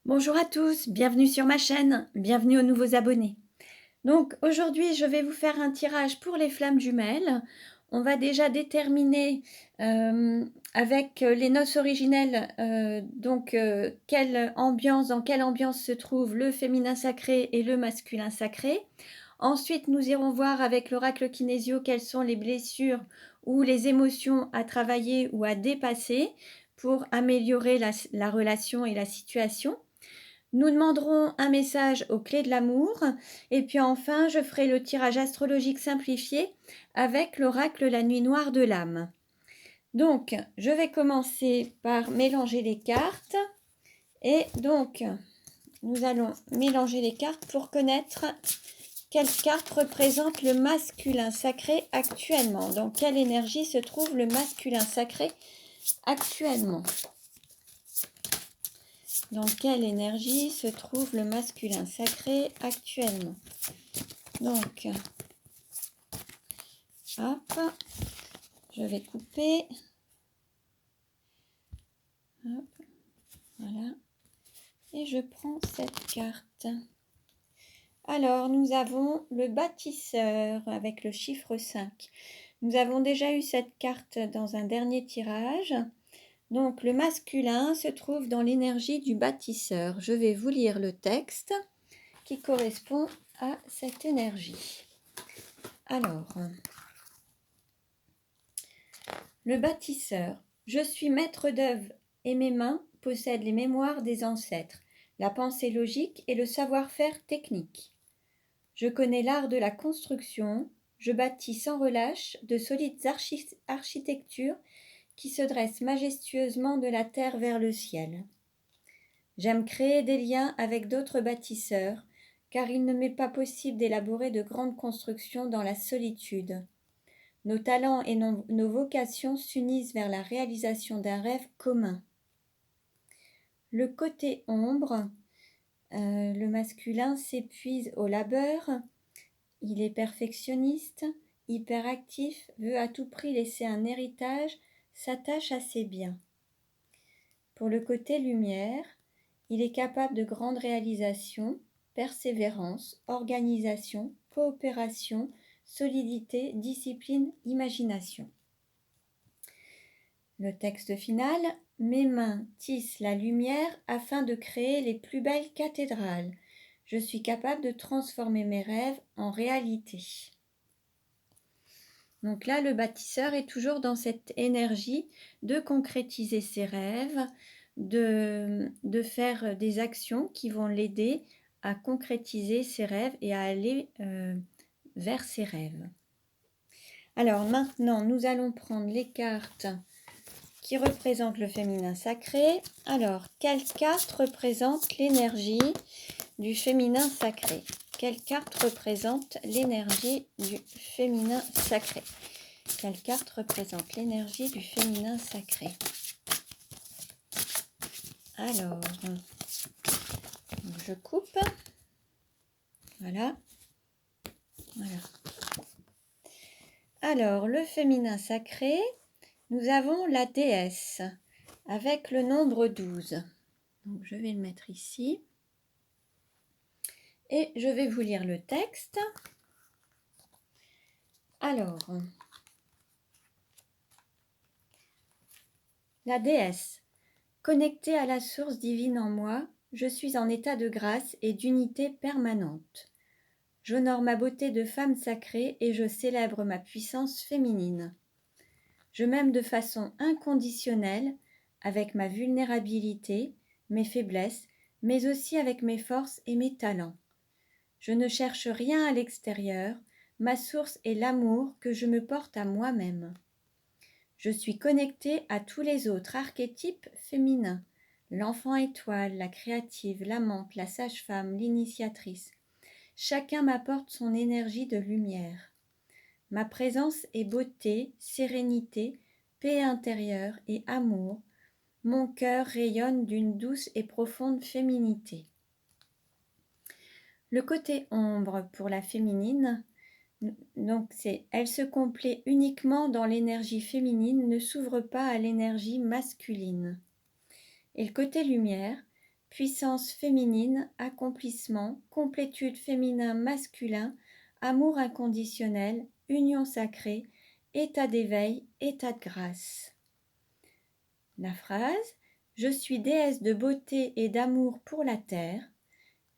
Bonjour à tous, bienvenue sur ma chaîne, bienvenue aux nouveaux abonnés. Donc aujourd'hui, je vais vous faire un tirage pour les flammes jumelles. On va déjà déterminer avec les noces originelles dans quelle ambiance se trouve le féminin sacré et le masculin sacré. Ensuite, nous irons voir avec l'oracle kinésio quelles sont les blessures ou les émotions à travailler ou à dépasser pour améliorer la relation et la situation. Nous demanderons un message aux clés de l'amour et puis enfin je ferai le tirage astrologique simplifié avec l'oracle La Nuit Noire de l'âme. Donc je vais commencer par mélanger les cartes et donc nous allons mélanger les cartes pour connaître quelle carte représente le masculin sacré actuellement. Dans quelle énergie se trouve le masculin sacré actuellement? Dans quelle énergie se trouve le masculin sacré actuellement? Donc, hop, je vais couper. Hop, voilà. Et je prends cette carte. Alors, nous avons le bâtisseur avec le chiffre 5. Nous avons déjà eu cette carte dans un dernier tirage. Donc, le masculin se trouve dans l'énergie du bâtisseur. Je vais vous lire le texte qui correspond à cette énergie. Alors, le bâtisseur. Je suis maître d'œuvre et mes mains possèdent les mémoires des ancêtres, la pensée logique et le savoir-faire technique. Je connais l'art de la construction, je bâtis sans relâche de solides architectures qui se dressent majestueusement de la terre vers le ciel. J'aime créer des liens avec d'autres bâtisseurs, car il ne m'est pas possible d'élaborer de grandes constructions dans la solitude. Nos talents et nos vocations s'unissent vers la réalisation d'un rêve commun. Le côté ombre, le masculin s'épuise au labeur, il est perfectionniste, hyperactif, veut à tout prix laisser un héritage, s'attache à ses biens. Pour le côté lumière, il est capable de grandes réalisations, persévérance, organisation, coopération, solidité, discipline, imagination. Le texte final, mes mains tissent la lumière afin de créer les plus belles cathédrales. Je suis capable de transformer mes rêves en réalité. Donc là, le bâtisseur est toujours dans cette énergie de concrétiser ses rêves, de faire des actions qui vont l'aider à concrétiser ses rêves et à aller vers ses rêves. Alors maintenant, nous allons prendre les cartes qui représentent le féminin sacré. Alors, quelle carte représente l'énergie du féminin sacré? Quelle carte représente l'énergie du féminin sacré? Quelle carte représente l'énergie du féminin sacré? Alors, je coupe. Voilà. Voilà. Alors, le féminin sacré, nous avons la déesse avec le nombre 12. Donc, je vais le mettre ici. Et je vais vous lire le texte. Alors, la déesse, connectée à la source divine en moi, je suis en état de grâce et d'unité permanente. J'honore ma beauté de femme sacrée et je célèbre ma puissance féminine. Je m'aime de façon inconditionnelle, avec ma vulnérabilité, mes faiblesses, mais aussi avec mes forces et mes talents. Je ne cherche rien à l'extérieur, ma source est l'amour que je me porte à moi-même. Je suis connectée à tous les autres archétypes féminins, l'enfant étoile, la créative, l'amante, la sage-femme, l'initiatrice. Chacun m'apporte son énergie de lumière. Ma présence est beauté, sérénité, paix intérieure et amour. Mon cœur rayonne d'une douce et profonde féminité. Le côté ombre pour la féminine, donc elle se complaît uniquement dans l'énergie féminine, ne s'ouvre pas à l'énergie masculine. Et le côté lumière, puissance féminine, accomplissement, complétude féminin-masculin, amour inconditionnel, union sacrée, état d'éveil, état de grâce. La phrase « Je suis déesse de beauté et d'amour pour la terre.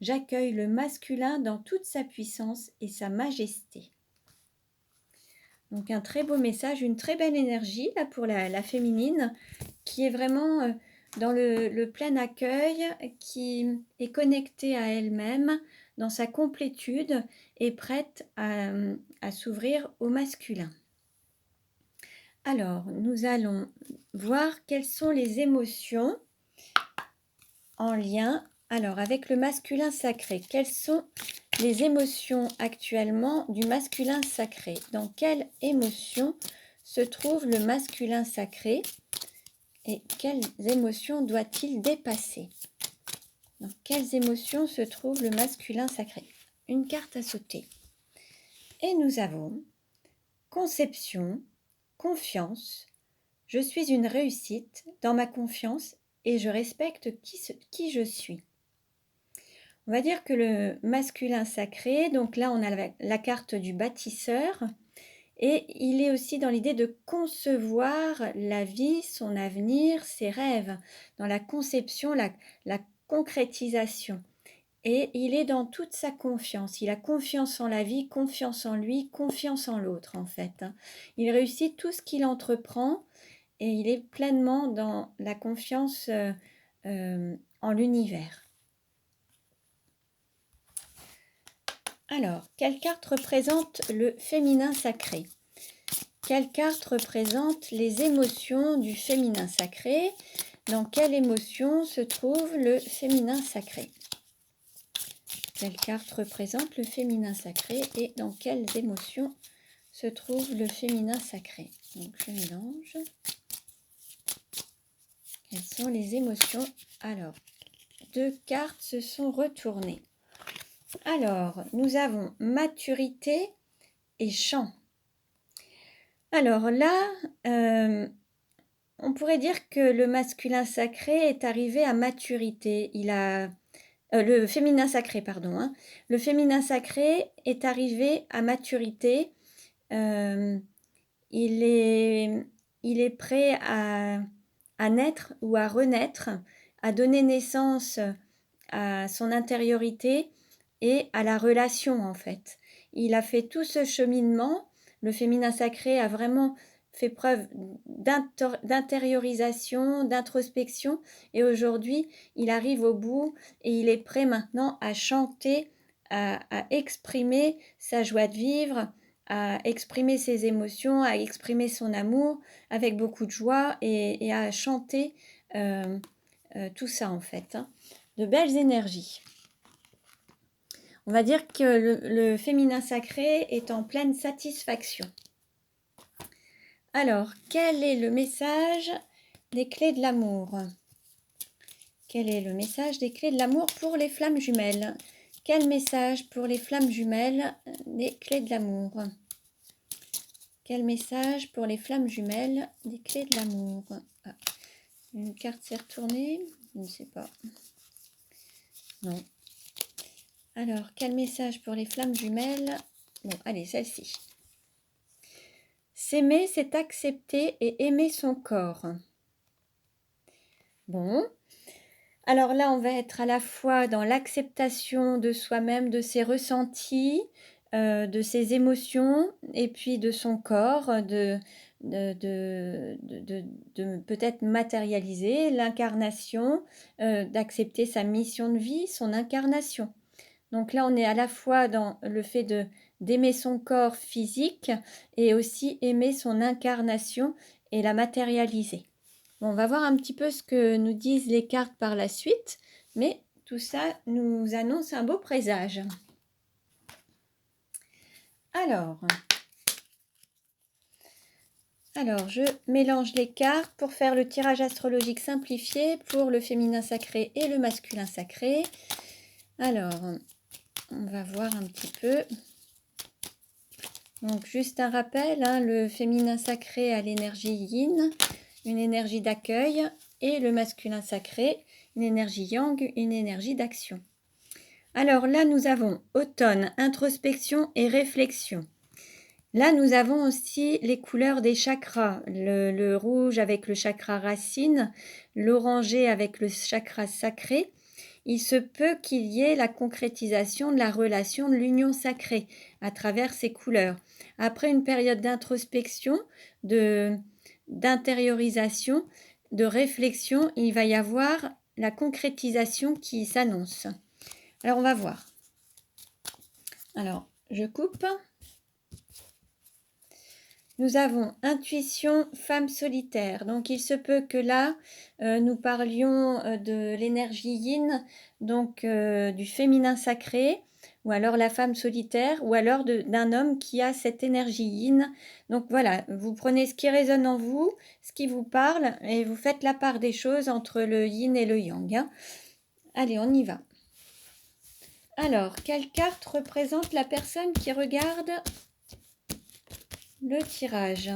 J'accueille le masculin dans toute sa puissance et sa majesté. » Donc un très beau message, une très belle énergie là pour la féminine qui est vraiment dans le plein accueil, qui est connectée à elle-même, dans sa complétude et prête à s'ouvrir au masculin. Alors, nous allons voir quelles sont les émotions en lien avec le masculin sacré. Quelles sont les émotions actuellement du masculin sacré? Dans quelle émotion se trouve le masculin sacré et quelles émotions doit-il dépasser? Dans quelles émotions se trouve le masculin sacré? Une carte à sauter. Et nous avons conception, confiance. Je suis une réussite dans ma confiance et je respecte qui je suis. On va dire que le masculin sacré, donc là on a la carte du bâtisseur et il est aussi dans l'idée de concevoir la vie, son avenir, ses rêves, dans la conception, la concrétisation. Et il est dans toute sa confiance, il a confiance en la vie, confiance en lui, confiance en l'autre en fait. Il réussit tout ce qu'il entreprend et il est pleinement dans la confiance en l'univers. Alors, quelle carte représente le féminin sacré? Quelle carte représente les émotions du féminin sacré? Dans quelle émotion se trouve le féminin sacré? Quelle carte représente le féminin sacré et dans quelles émotions se trouve le féminin sacré? Donc je mélange. Quelles sont les émotions? Alors, 2 cartes se sont retournées. Alors, nous avons maturité et chant. Alors là, on pourrait dire que le masculin sacré est arrivé à maturité. Le féminin sacré, pardon. Hein. Le féminin sacré est arrivé à maturité. Il est prêt à naître ou à renaître, à donner naissance à son intériorité et à la relation en fait. Il a fait tout ce cheminement. Le féminin sacré a vraiment fait preuve d'intériorisation, d'introspection et aujourd'hui il arrive au bout et il est prêt maintenant à chanter, à exprimer sa joie de vivre, à exprimer ses émotions, à exprimer son amour avec beaucoup de joie et à chanter tout ça en fait. Hein. De belles énergies. On va dire que le féminin sacré est en pleine satisfaction. Alors, quel est le message des clés de l'amour? Quel est le message des clés de l'amour pour les flammes jumelles? Quel message pour les flammes jumelles des clés de l'amour? Quel message pour les flammes jumelles des clés de l'amour? Une carte s'est retournée? Je ne sais pas. Non. Alors, quel message pour les flammes jumelles? Bon, allez, celle-ci. S'aimer, c'est accepter et aimer son corps. Bon. Alors là, on va être à la fois dans l'acceptation de soi-même, de ses ressentis, de ses émotions, et puis de son corps, de peut-être matérialiser l'incarnation, d'accepter sa mission de vie, son incarnation. Donc là, on est à la fois dans le fait d'aimer son corps physique et aussi aimer son incarnation et la matérialiser. Bon, on va voir un petit peu ce que nous disent les cartes par la suite, mais tout ça nous annonce un beau présage. Alors, je mélange les cartes pour faire le tirage astrologique simplifié pour le féminin sacré et le masculin sacré. Alors, on va voir un petit peu. Donc, juste un rappel, hein, le féminin sacré a l'énergie yin, une énergie d'accueil, et le masculin sacré, une énergie yang, une énergie d'action. Alors là, nous avons automne, introspection et réflexion. Là, nous avons aussi les couleurs des chakras, le rouge avec le chakra racine, l'orangé avec le chakra sacré. Il se peut qu'il y ait la concrétisation de la relation de l'union sacrée à travers ces couleurs. Après une période d'introspection, d'intériorisation, de réflexion, il va y avoir la concrétisation qui s'annonce. Alors, on va voir. Alors, je coupe. Nous avons intuition, femme solitaire. Donc, il se peut que là, nous parlions de l'énergie yin, donc du féminin sacré, ou alors la femme solitaire, ou alors d'un homme qui a cette énergie yin. Donc voilà, vous prenez ce qui résonne en vous, ce qui vous parle, et vous faites la part des choses entre le yin et le yang, hein. Allez, on y va. Alors, quelle carte représente la personne qui regarde le tirage?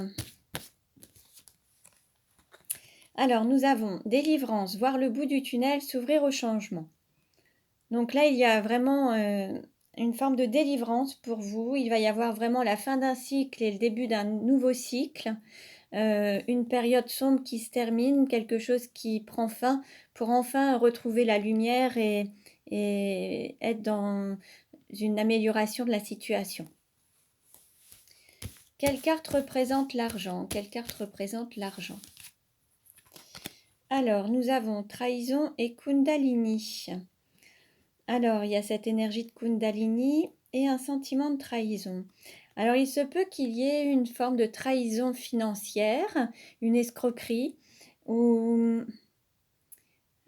Alors, nous avons délivrance, voir le bout du tunnel, s'ouvrir au changement. Donc là, il y a vraiment une forme de délivrance pour vous. Il va y avoir vraiment la fin d'un cycle et le début d'un nouveau cycle. Une période sombre qui se termine, quelque chose qui prend fin pour enfin retrouver la lumière et être dans une amélioration de la situation. Quelle carte représente l'argent? Quelle carte représente l'argent? Alors, nous avons trahison et Kundalini. Alors, il y a cette énergie de Kundalini et un sentiment de trahison. Alors, il se peut qu'il y ait une forme de trahison financière, une escroquerie, ou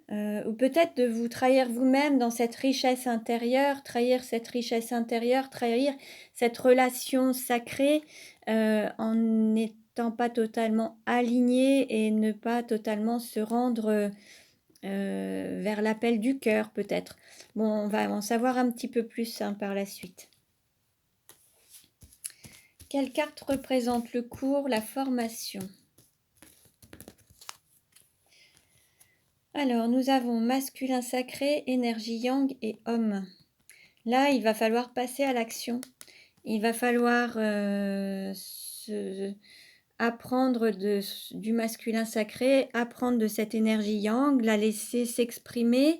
peut-être de vous trahir vous-même dans cette richesse intérieure, trahir cette richesse intérieure, trahir cette relation sacrée en n'étant pas totalement aligné et ne pas totalement se rendre vers l'appel du cœur peut-être. Bon, on va en savoir un petit peu plus par la suite. Quelle carte représente le cours, la formation? Alors, nous avons masculin sacré, énergie yang et homme. Là, il va falloir passer à l'action. Il va falloir apprendre du masculin sacré, apprendre de cette énergie yang, la laisser s'exprimer.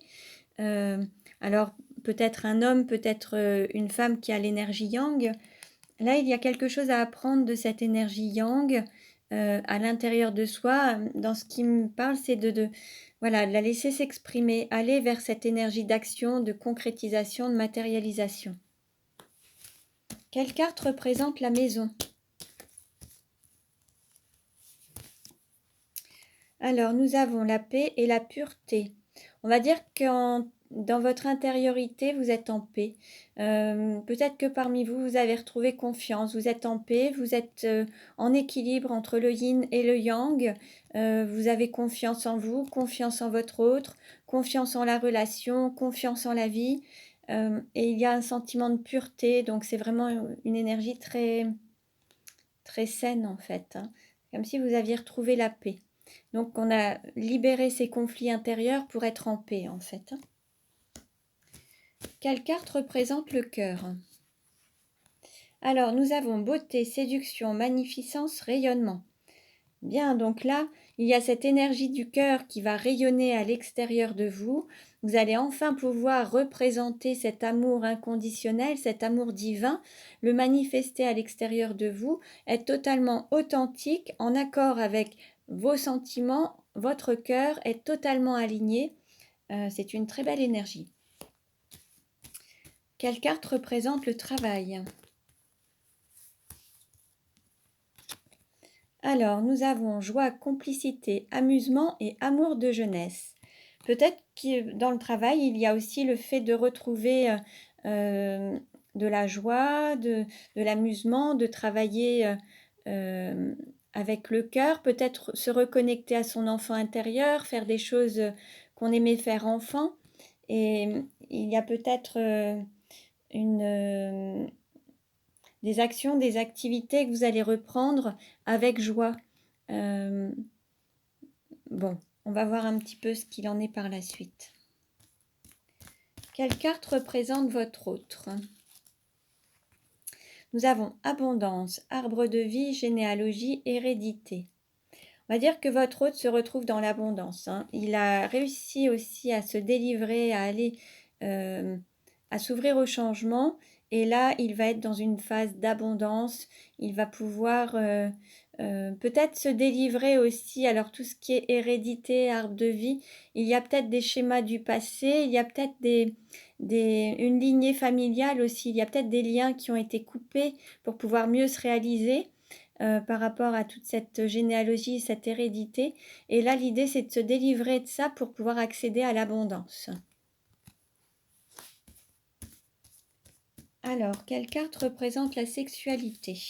Alors, peut-être un homme, peut-être une femme qui a l'énergie yang. Là, il y a quelque chose à apprendre de cette énergie yang à l'intérieur de soi. Dans ce qui me parle, c'est voilà, la laisser s'exprimer, aller vers cette énergie d'action, de concrétisation, de matérialisation. Quelle carte représente la maison? Alors, nous avons la paix et la pureté. On va dire que dans votre intériorité, vous êtes en paix. Peut-être que parmi vous, vous avez retrouvé confiance, vous êtes en paix, vous êtes en équilibre entre le yin et le yang. Vous avez confiance en vous, confiance en votre autre, confiance en la relation, confiance en la vie. Et il y a un sentiment de pureté, donc c'est vraiment une énergie très, très saine en fait, hein. Comme si vous aviez retrouvé la paix. Donc, on a libéré ces conflits intérieurs pour être en paix, en fait. Quelle carte représente le cœur? Alors, nous avons beauté, séduction, magnificence, rayonnement. Bien, donc là, il y a cette énergie du cœur qui va rayonner à l'extérieur de vous. Vous allez enfin pouvoir représenter cet amour inconditionnel, cet amour divin, le manifester à l'extérieur de vous, être totalement authentique, en accord avec vos sentiments, votre cœur est totalement aligné. C'est une très belle énergie. Quelle carte représente le travail? Alors, nous avons joie, complicité, amusement et amour de jeunesse. Peut-être que dans le travail, il y a aussi le fait de retrouver de la joie, de l'amusement, de travailler avec le cœur, peut-être se reconnecter à son enfant intérieur, faire des choses qu'on aimait faire enfant. Et il y a peut-être des actions, des activités que vous allez reprendre avec joie. Bon, On va voir un petit peu ce qu'il en est par la suite. Quelle carte représente votre autre? Nous avons abondance, arbre de vie, généalogie, hérédité. On va dire que votre hôte se retrouve dans l'abondance. Il a réussi aussi à se délivrer, à aller, à s'ouvrir au changement. Et là, il va être dans une phase d'abondance. Il va pouvoir peut-être se délivrer aussi. Alors, tout ce qui est hérédité, arbre de vie, il y a peut-être des schémas du passé. Il y a peut-être une lignée familiale aussi. Il y a peut-être des liens qui ont été coupés pour pouvoir mieux se réaliser. Par rapport à toute cette généalogie, cette hérédité. Et là, l'idée, c'est de se délivrer de ça pour pouvoir accéder à l'abondance. Alors, quelle carte représente la sexualité?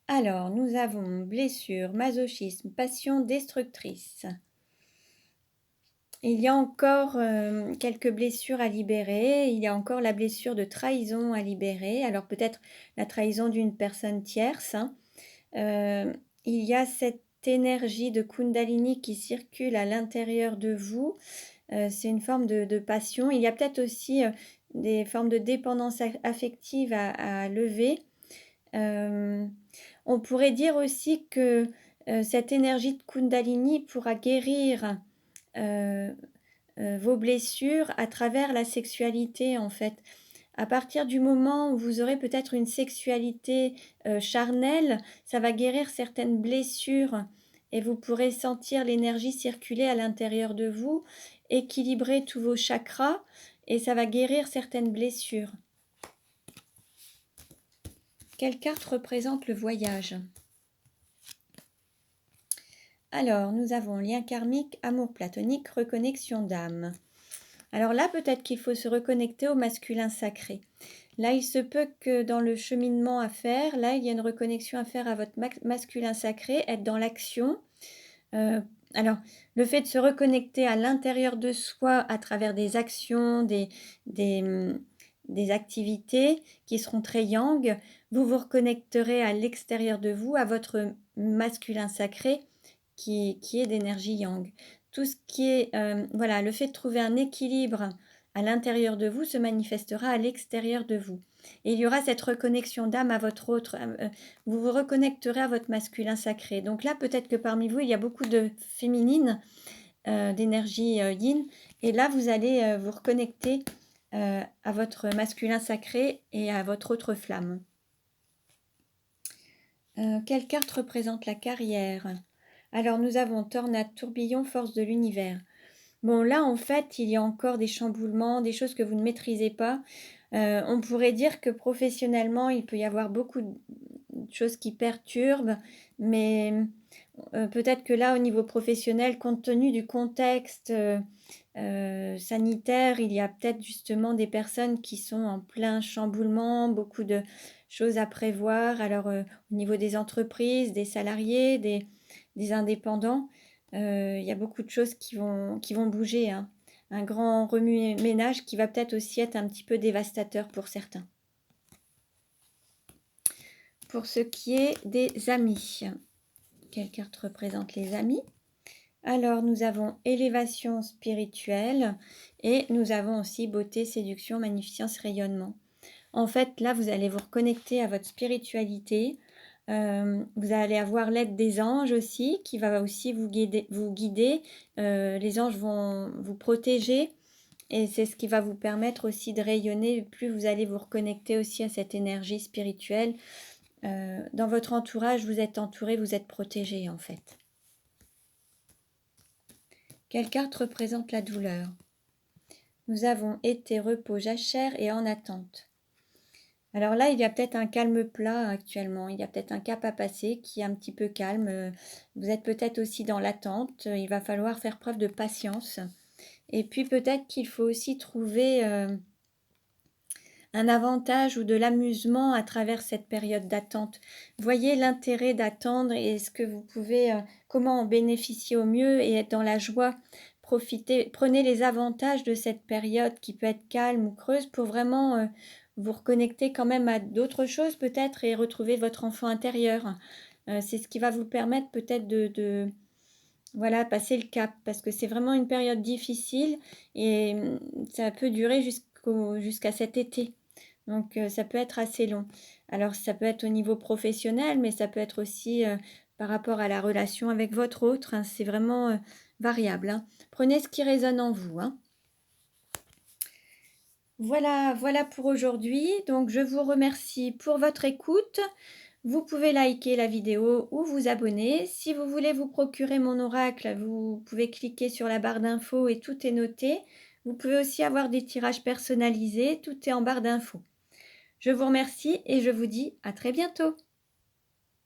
Alors, nous avons blessure, masochisme, passion destructrice. Il y a encore quelques blessures à libérer. Il y a encore la blessure de trahison à libérer. Alors, peut-être la trahison d'une personne tierce. Il y a cette énergie de Kundalini qui circule à l'intérieur de vous. C'est une forme de passion. Il y a peut-être aussi des formes de dépendance affective à lever. On pourrait dire aussi que cette énergie de Kundalini pourra guérir vos blessures à travers la sexualité, en fait. À partir du moment où vous aurez peut-être une sexualité charnelle, ça va guérir certaines blessures et vous pourrez sentir l'énergie circuler à l'intérieur de vous, équilibrer tous vos chakras et ça va guérir certaines blessures. Quelle carte représente le voyage? Alors, nous avons lien karmique, amour platonique, reconnexion d'âme. Alors là, peut-être qu'il faut se reconnecter au masculin sacré. Là, il se peut que dans le cheminement à faire, là, il y a une reconnexion à faire à votre masculin sacré, être dans l'action. Alors, le fait de se reconnecter à l'intérieur de soi à travers des actions, des activités qui seront très yang, vous vous reconnecterez à l'extérieur de vous, à votre masculin sacré qui est d'énergie yang. Tout ce qui est, voilà, le fait de trouver un équilibre à l'intérieur de vous se manifestera à l'extérieur de vous. Et il y aura cette reconnexion d'âme à votre autre, vous vous reconnecterez à votre masculin sacré. Donc là, peut-être que parmi vous, il y a beaucoup de féminines, d'énergie yin. Et là, vous allez vous reconnecter à votre masculin sacré et à votre autre flamme. Quelle carte représente la carrière? Alors, nous avons tornade, tourbillon, force de l'univers. Bon, là, en fait, il y a encore des chamboulements, des choses que vous ne maîtrisez pas. On pourrait dire que professionnellement, il peut y avoir beaucoup de choses qui perturbent, mais peut-être que là, au niveau professionnel, compte tenu du contexte sanitaire, il y a peut-être justement des personnes qui sont en plein chamboulement, beaucoup de choses à prévoir. Alors, au niveau des entreprises, des salariés, des indépendants, il y a beaucoup de choses qui vont bouger. Un grand remue-ménage qui va peut-être aussi être un petit peu dévastateur pour certains. Pour ce qui est des amis, quelle carte représente les amis? Alors, nous avons élévation spirituelle et nous avons aussi beauté, séduction, magnificence, rayonnement. En fait, là, vous allez vous reconnecter à votre spiritualité. Vous allez avoir l'aide des anges aussi, qui va aussi vous guider. Les anges vont vous protéger et c'est ce qui va vous permettre aussi de rayonner. Plus vous allez vous reconnecter aussi à cette énergie spirituelle. Dans votre entourage, vous êtes entouré, vous êtes protégé en fait. Quelle carte représente la douleur? Nous avons été, repos, jachère et en attente. Alors là, il y a peut-être un calme plat actuellement. Il y a peut-être un cap à passer qui est un petit peu calme. Vous êtes peut-être aussi dans l'attente. Il va falloir faire preuve de patience. Et puis peut-être qu'il faut aussi trouver un avantage ou de l'amusement à travers cette période d'attente. Voyez l'intérêt d'attendre et est-ce que vous pouvez, comment en bénéficier au mieux et être dans la joie. Profitez, prenez les avantages de cette période qui peut être calme ou creuse pour vraiment vous reconnecter quand même à d'autres choses peut-être et retrouver votre enfant intérieur. C'est ce qui va vous permettre peut-être Voilà, passer le cap parce que c'est vraiment une période difficile et ça peut durer jusqu'à cet été. Donc ça peut être assez long. Alors ça peut être au niveau professionnel, mais ça peut être aussi, par rapport à la relation avec votre autre, hein. C'est vraiment, variable, hein. Prenez ce qui résonne en vous, hein. Voilà pour aujourd'hui. Donc je vous remercie pour votre écoute. Vous pouvez liker la vidéo ou vous abonner. Si vous voulez vous procurer mon oracle, vous pouvez cliquer sur la barre d'infos et tout est noté. Vous pouvez aussi avoir des tirages personnalisés, tout est en barre d'infos. Je vous remercie et je vous dis à très bientôt.